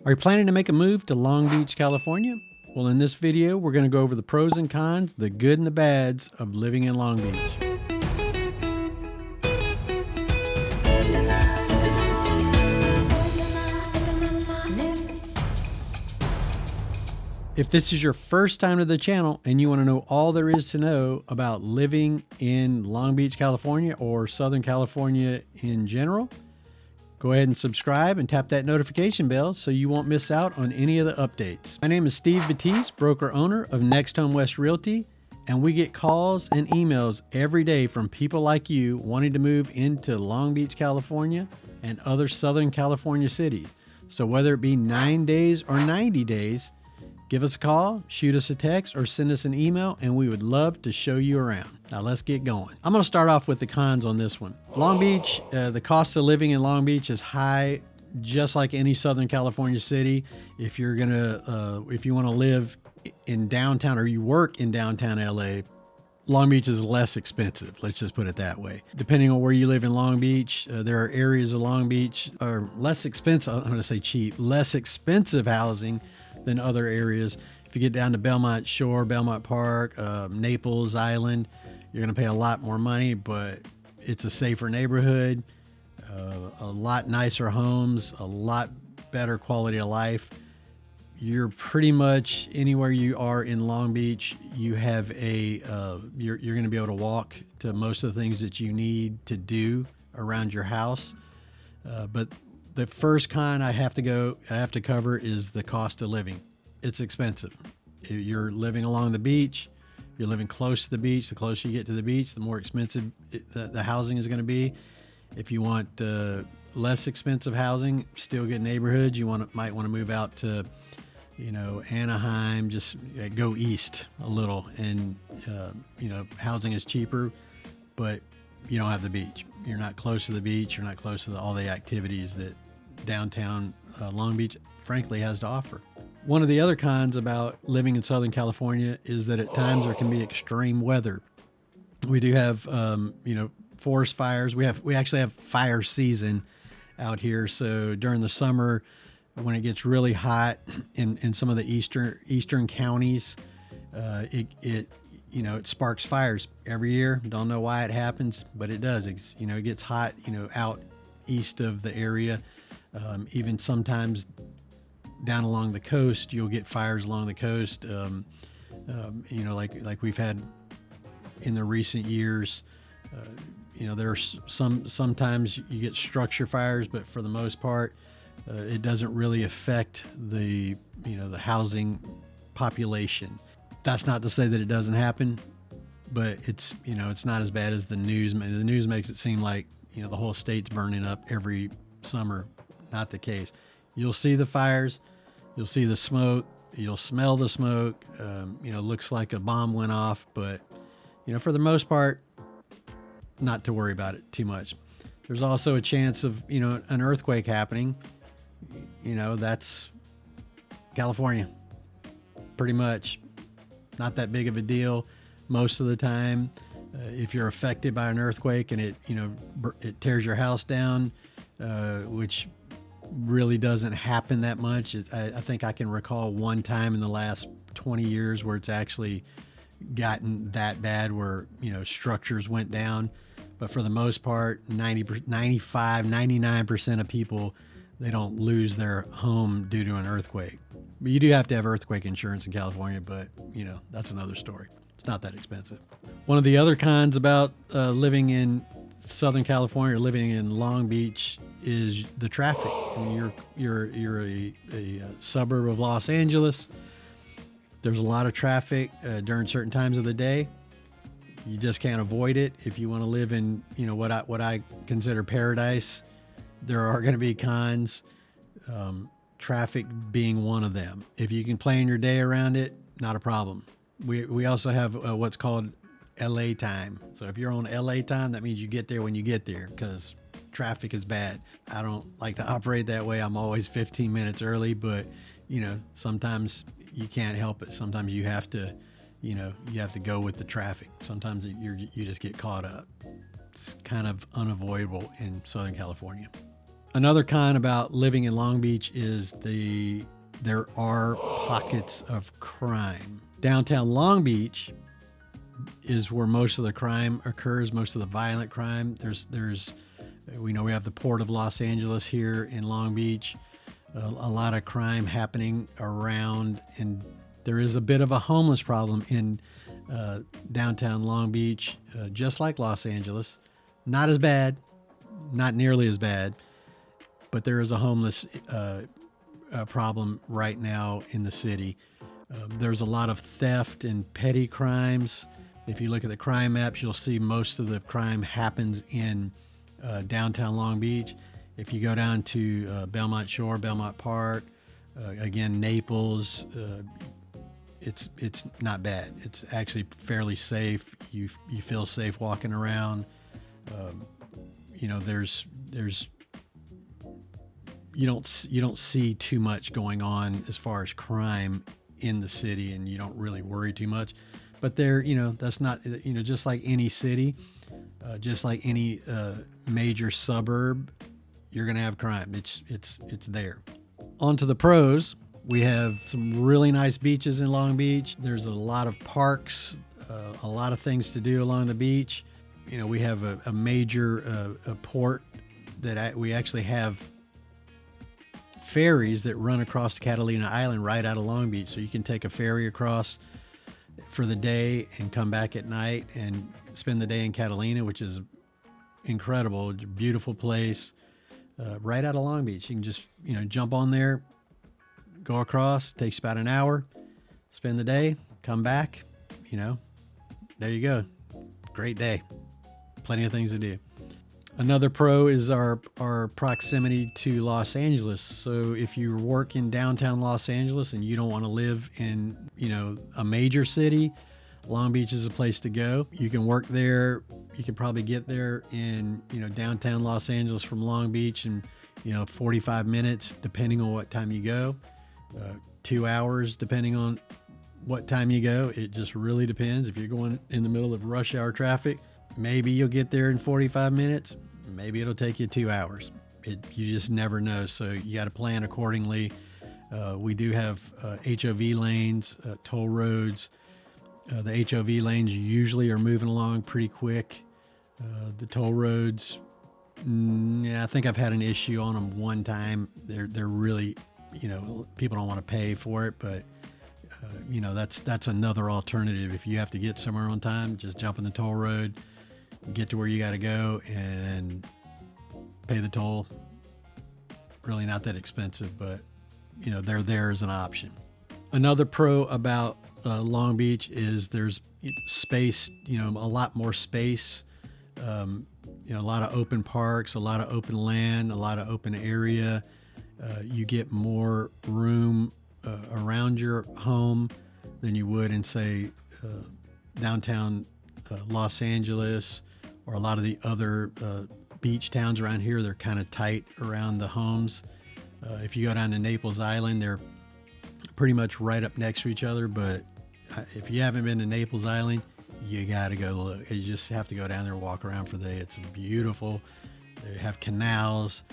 Are you planning to make a move to Long Beach, California? Well, in this video, we're going to go over the pros and cons, the good and the bads of living in Long Beach. If this is your first time to the channel and you want to know all there is to know about living in Long Beach, California, or Southern California in general, go ahead and subscribe and tap that notification bell so you won't miss out on any of the updates. My name is Steve Batiste, broker owner of Next Home West Realty, and we get calls and emails every day from people like you wanting to move into Long Beach, California and other Southern California cities. So whether it be 9 days or 90 days, give us a call, shoot us a text, or send us an email, and we would love to show you around. Now let's get going. I'm going to start off with the cons on this one. Long Beach, the cost of living in Long Beach is high, just like any Southern California city. If you want to live in downtown or you work in downtown LA, Long Beach is less expensive. Let's just put it that way. Depending on where you live in Long Beach, there are areas of Long Beach are less expensive. I'm going to say cheap, less expensive housing than other areas. If you get down to Belmont Shore, Belmont Park, Naples Island, you're going to pay a lot more money, but it's a safer neighborhood, a lot nicer homes, a lot better quality of life. You're pretty much anywhere you are in Long Beach, you have you're going to be able to walk to most of the things that you need to do around your house. But the first con I have to cover is the cost of living. It's expensive. If you're living along the beach, you're living close to the beach. The closer you get to the beach, the more expensive the housing is going to be. If you want less expensive housing, still good neighborhoods, you might want to move out to, Anaheim. Just go east a little, and housing is cheaper, but you don't have the beach. You're not close to the beach. You're not close to all the activities that downtown Long Beach frankly has to offer. One of the other cons about living in Southern California is that at times there can be extreme weather. We do have forest fires. We actually have fire season out here. So during the summer, when it gets really hot in some of the eastern counties, it sparks fires every year. Don't know why it happens, but it does. It gets hot, out east of the area. Even sometimes down along the coast, you'll get fires along the coast. Like we've had in the recent years. There are sometimes you get structure fires, but for the most part, it doesn't really affect the housing population. That's not to say that it doesn't happen, but it's not as bad as the news. The news makes it seem like the whole state's burning up every summer. Not the case. You'll see the fires, you'll see the smoke, you'll smell the smoke. Looks like a bomb went off, but for the most part, not to worry about it too much. There's also a chance of an earthquake happening. That's California, pretty much. Not that big of a deal most of the time. If you're affected by an earthquake and it tears your house down, which really doesn't happen that much. I think I can recall one time in the last 20 years where it's actually gotten that bad where structures went down. But for the most part, 95, 99% of people, they don't lose their home due to an earthquake. But you do have to have earthquake insurance in California, but that's another story. It's not that expensive. One of the other cons about living in Southern California or living in Long Beach is the traffic. I mean, you're a suburb of Los Angeles. There's a lot of traffic during certain times of the day. You just can't avoid it. If you want to live in what I consider paradise, there are going to be cons. Traffic being one of them. If you can plan your day around it, not a problem. We also have what's called LA time. So if you're on LA time, that means you get there when you get there, because traffic is bad. I don't like to operate that way. I'm always 15 minutes early, but sometimes you can't help it. Sometimes you have to go with the traffic. Sometimes you just get caught up. It's kind of unavoidable in Southern California. Another con about living in Long Beach is there are pockets of crime. Downtown Long Beach is where most of the crime occurs, most of the violent crime. We know we have the Port of Los Angeles here in Long Beach, a lot of crime happening around, and there is a bit of a homeless problem in downtown Long Beach, just like Los Angeles. Not as bad, not nearly as bad, but there is a homeless problem right now in the city. There's a lot of theft and petty crimes. If you look at the crime maps, you'll see most of the crime happens in downtown Long Beach. If you go down to Belmont Shore, Belmont Park, again, Naples, it's not bad. It's actually fairly safe. You feel safe walking around. There's you don't see too much going on as far as crime in the city, and you don't really worry too much. But that's not, just like any city, just like any major suburb, you're going to have crime. It's there. On to the pros. We have some really nice beaches in Long Beach. There's a lot of parks, a lot of things to do along the beach. We have a major port that we actually have ferries that run across Catalina Island right out of Long Beach. So you can take a ferry across for the day and come back at night and spend the day in Catalina, which is incredible. It's a beautiful place right out of Long Beach. You can just, jump on there, go across, takes about an hour, spend the day, come back, there you go. Great day. Plenty of things to do. Another pro is our proximity to Los Angeles. So if you work in downtown Los Angeles and you don't want to live in, a major city, Long Beach is a place to go. You can work there. You can probably get there in, downtown Los Angeles from Long Beach in, 45 minutes, depending on what time you go. 2 hours, depending on what time you go. It just really depends. If you're going in the middle of rush hour traffic, maybe you'll get there in 45 minutes. Maybe it'll take you 2 hours. You just never know. So you got to plan accordingly. We do have HOV lanes, toll roads. The HOV lanes usually are moving along pretty quick. The toll roads, I think I've had an issue on them one time. They're really, people don't want to pay for it, but that's another alternative. If you have to get somewhere on time, just jump in the toll road, get to where you got to go, and pay the toll. Really not that expensive, but they're there as an option. Another pro about Long Beach is there's space, a lot more space, a lot of open parks, a lot of open land, a lot of open area. You get more room around your home than you would in, say, downtown Los Angeles, or a lot of the other beach towns around here. They're kind of tight around the homes. If you go down to Naples Island, they're pretty much right up next to each other. But if you haven't been to Naples Island, you got to go look. You just have to go down there and walk around for the day. It's beautiful. They have canals.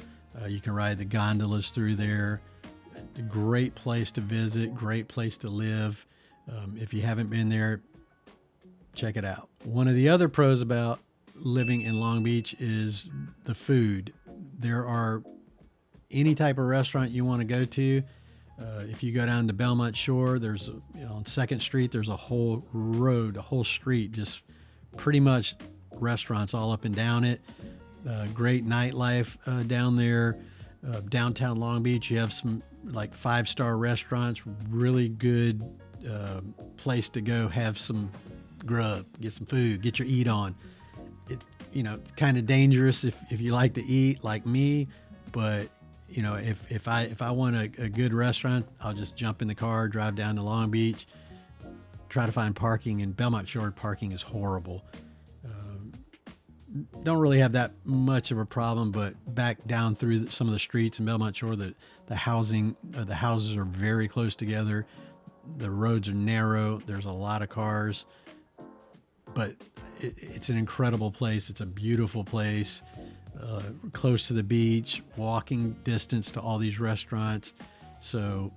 You can ride the gondolas through there. A great place to visit, great place to live. If you haven't been there, check it out. One of the other pros about living in Long Beach is the food. There are any type of restaurant you want to go to. If you go down to Belmont Shore, there's on 2nd Street, there's a whole road, a whole street, just pretty much restaurants all up and down it. Great nightlife down there. Downtown Long Beach, you have some like 5-star restaurants, really good place to go have some grub, get some food, get your eat on. It's it's kind of dangerous if you like to eat like me, but if I want a good restaurant, I'll just jump in the car, drive down to Long Beach, try to find parking. In Belmont Shore, parking is horrible. Don't really have that much of a problem, but back down through some of the streets in Belmont Shore, the houses are very close together. The roads are narrow. There's a lot of cars, but it's an incredible place. It's a beautiful place. close to the beach, walking distance to all these restaurants. So,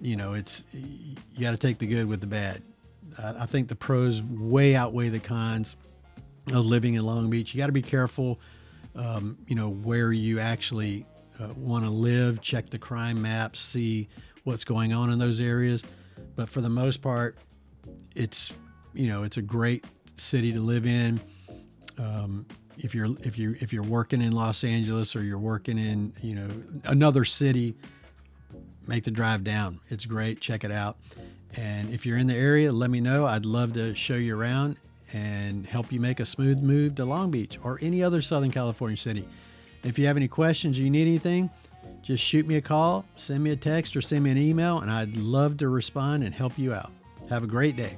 you got to take the good with the bad. I think the pros way outweigh the cons of living in Long Beach. You got to be careful, where you actually want to live. Check the crime maps, see what's going on in those areas. But for the most part, it's a great city to live in. If you're working in Los Angeles or you're working in another city, make the drive down. It's great. Check it out. And if you're in the area, let me know. I'd love to show you around and help you make a smooth move to Long Beach or any other Southern California city. If you have any questions or you need anything, just shoot me a call, send me a text, or send me an email, and I'd love to respond and help you out. Have a great day.